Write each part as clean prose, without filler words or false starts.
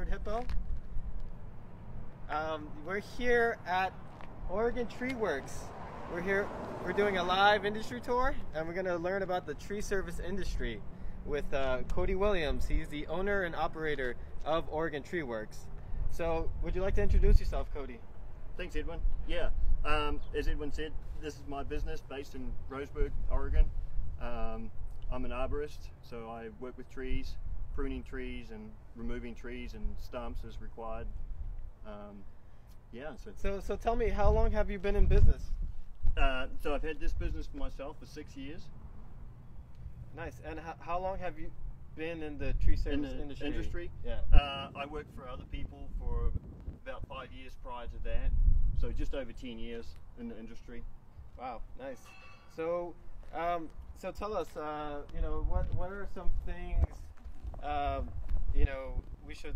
HIPPO. We're here at Oregon Treeworks. We're doing a live industry tour, and we're going to learn about the tree service industry with Cody Williams. He's the owner and operator of Oregon Treeworks. So, would you like to introduce yourself, Cody? Thanks, Edwin. Yeah, as Edwin said, this is my business based in Roseburg, Oregon. I'm an arborist, so I work with trees, pruning trees and removing trees and stumps as required. Yeah. So tell me, how long have you been in business? So I've had this business for myself for 6 years. Nice. And how long have you been in the tree service industry? Yeah. I worked for other people for about 5 years prior to that, so just over 10 years in the industry. Wow, nice. So, so tell us, what are some things, we should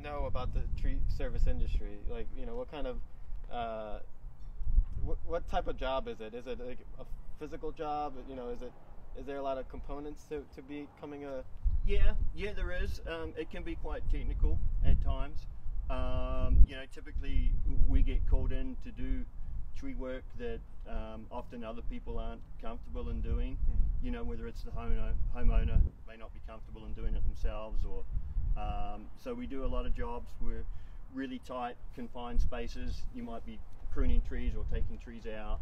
know about the tree service industry? Like, what kind of, what type of job is it? Is it like a physical job? Is there a lot of components to becoming a? Yeah, there is. It can be quite technical at times. Typically we get called in to do tree work that often other people aren't comfortable in doing. Whether it's the homeowner may not be comfortable in doing it themselves, or so we do a lot of jobs. We're really tight, confined spaces. You might be pruning trees or taking trees out.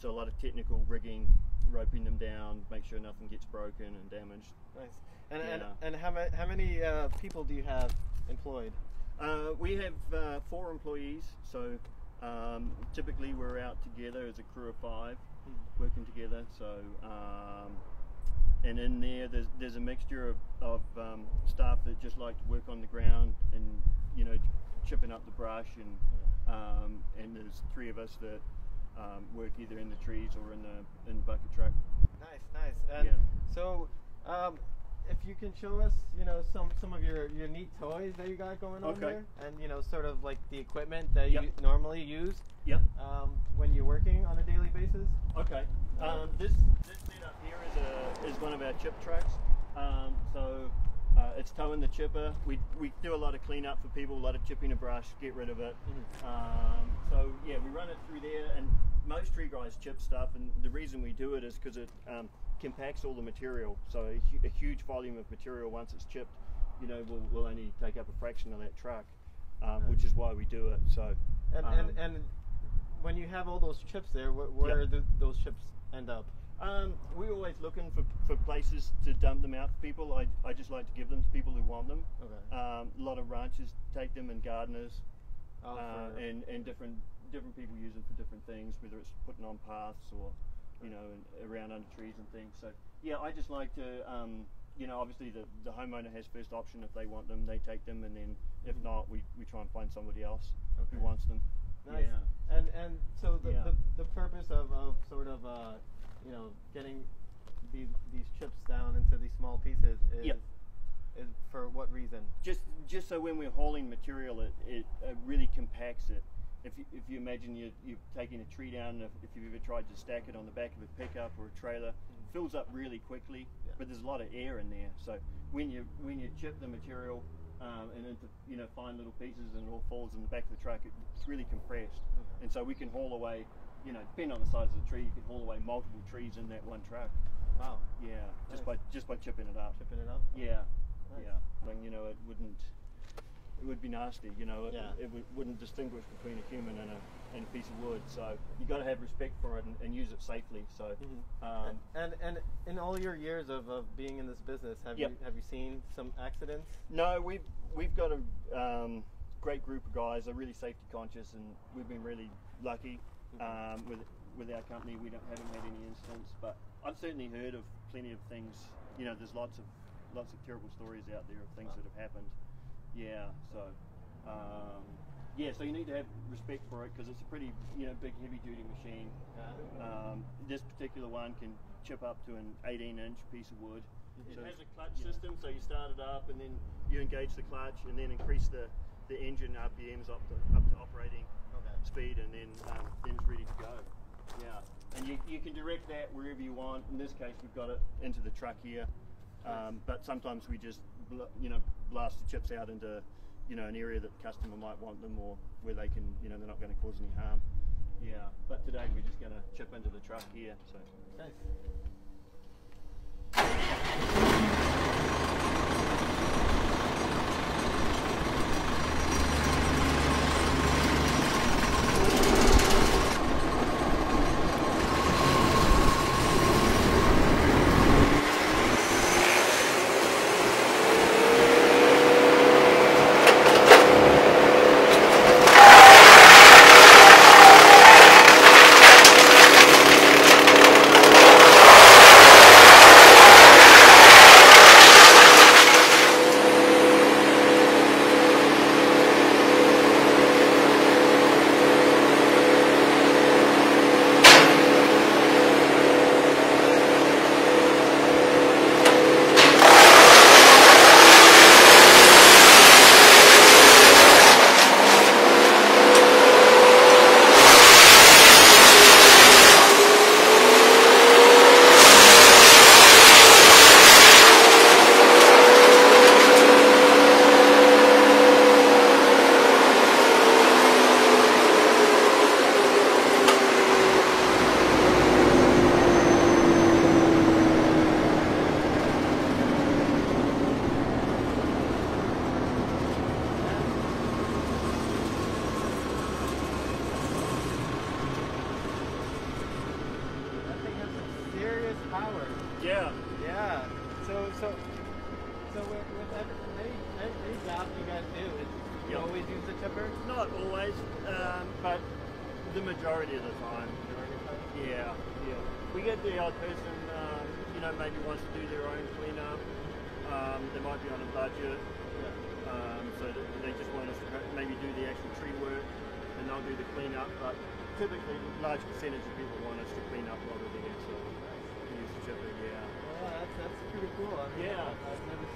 So a lot of technical rigging, roping them down, make sure nothing gets broken and damaged. Nice. And how many people do you have employed? We have 4 employees. So typically we're out together as a crew of 5, working together. So and in there's a mixture of staff that just like to work on the ground and chipping up the brush, and there's 3 of us that work either in the trees or in the bucket truck. Nice. And so if you can show us some of your neat toys that you got going on there, and sort of like the equipment that you normally use when you're working on a daily basis. Okay. This setup here is one of our chip trucks. So it's towing the chipper. We do a lot of cleanup for people, a lot of chipping a brush, get rid of it. So yeah, we run it through there, and most tree guys chip stuff, and the reason we do it is because it compacts all the material. So a huge volume of material, once it's chipped, will only take up a fraction of that truck, which is why we do it. So and when you have all those chips there, where do those chips end up? We're always looking for places to dump them out for people. I just like to give them to people who want them. Okay. A lot of ranchers take them, and gardeners, and different people use them for different things, whether it's putting on paths or around under trees and things. So yeah, I just like to obviously the homeowner has first option. If they want them, they take them, and then if not, we try and find somebody else who wants them. Nice. Yeah. And so the purpose of sort of getting these chips down into these small pieces is for what reason? Just so when we're hauling material, it really compacts it. If you imagine you're taking a tree down, if you've ever tried to stack it on the back of a pickup or a trailer, it fills up really quickly, but there's a lot of air in there. So when you chip the material and into fine little pieces, and it all falls in the back of the truck, it's really compressed. And so we can haul away, depending on the size of the tree, you can haul away multiple trees in that one truck. Wow. Yeah. Nice. Just by chipping it up. Chipping it up. Yeah. Nice. Yeah. When it would be nasty. It wouldn't distinguish between a human and a piece of wood. So you got to have respect for it and use it safely. So. And in all your years of being in this business, have you seen some accidents? No, we've got a great group of guys. They're really safety conscious, and we've been really lucky with our company. We haven't had any incidents, but I've certainly heard of plenty of things. There's lots of terrible stories out there of things that have happened. Yeah. So so you need to have respect for it, because it's a pretty big heavy duty machine. This particular one can chip up to an 18-inch piece of wood. It has a clutch system, so you start it up, and then you engage the clutch, and then increase the engine RPMs up to operating speed, and then it's ready to go. Yeah, and you can direct that wherever you want. In this case, we've got it into the truck here, but sometimes we just blast the chips out into, you know, an area that the customer might want them, or where they can, you know, they're not going to cause any harm. Yeah, but today we're just going to chip into the truck here. So. Nice. Power. Yeah. Yeah. So with any job you guys do, you always use the chipper? Not always, but the majority of the time. Yeah. Yeah. We get the odd person, you know, maybe wants to do their own cleanup. They might be on a budget, so they just want us to maybe do the actual tree work, and they'll do the cleanup. But typically, a large percentage of people want us to clean up while they're there. So. Yeah. Well, that's pretty cool. I mean, yeah. I've never seen